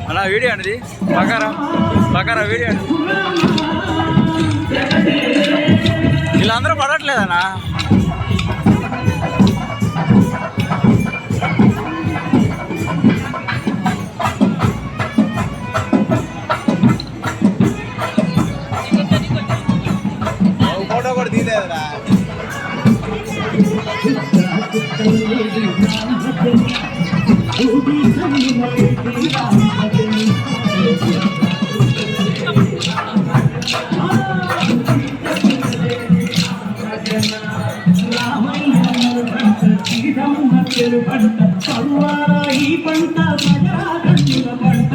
అలా వీడియో అండి బకారా వీడియో అండి వీళ్ళందరూ పడట్లేదన్నా ఫోటో కూడా తీయలేదురా ఈ పంట పంట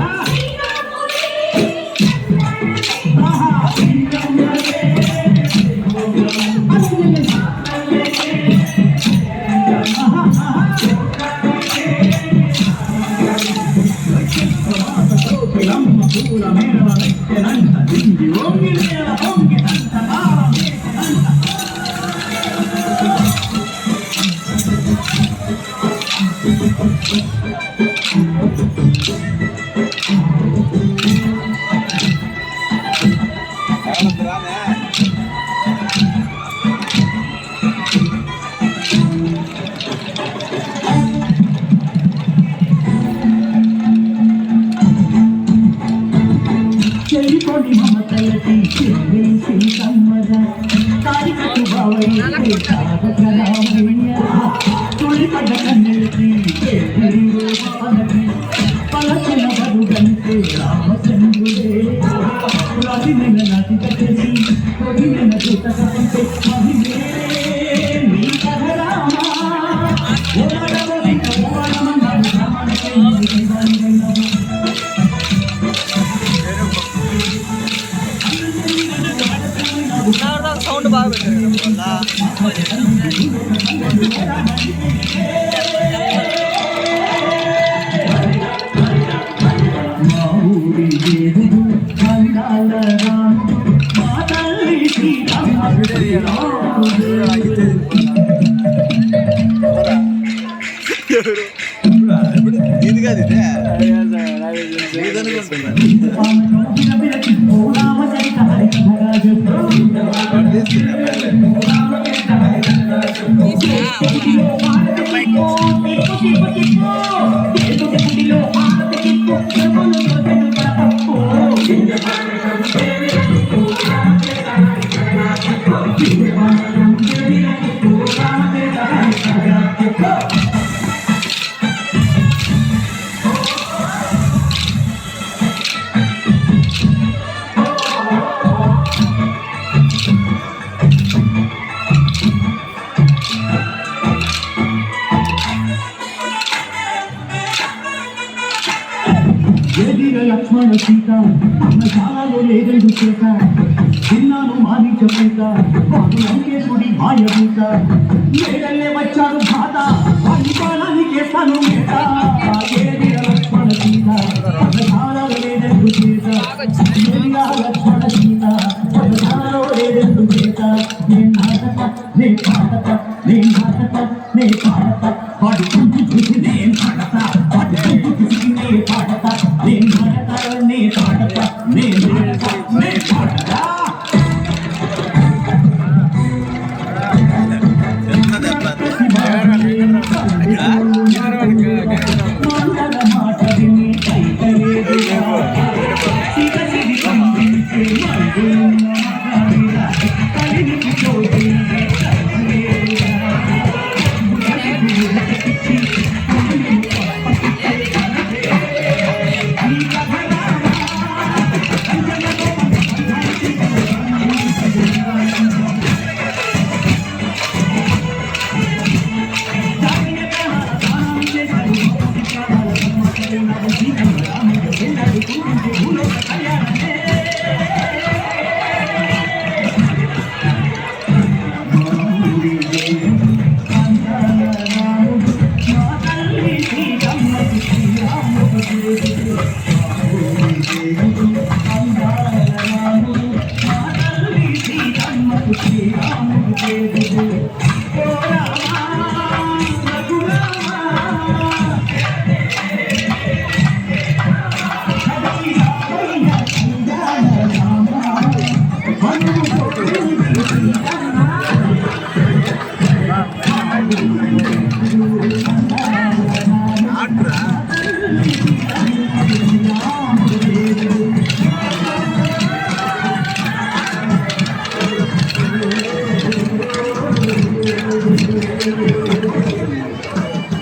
చెల్లిపోని మమతలకి చెల్లి కమ్మర కారికట్టు బావయ్య తులిపడ్డ కన్నెలకి పలచిన బరుగంటే రామచంద్రుడే రాజునైన నాటి కట్టేసి కొడినైన దూతకంటే మహిమే నీ కథ రామా సౌండ్ బాగా పెట్టారు ఇది కాదు లక్ష్మణ సీత చాలా లేదండు చేత చిన్నాను మాది చెప్పేత వాడు లంకేశుడి మాయభూత ఏడల్లే వచ్చాడు భాత పరిపాలనికేస్తాను మేత లక్ష్మణ సీత చాలా లేదండు చేత లక్ష్మణ సీత చాలా లేదండు చేత నేను నాటక నే పాడత నేను నాటక నే పాడత వాడు చూసి చూసి నేను పాడత వాడు చూసి చూసి నే పాడత నేను పాడత నే పాడత నేను నే పాడత మాట విని కైకలేదు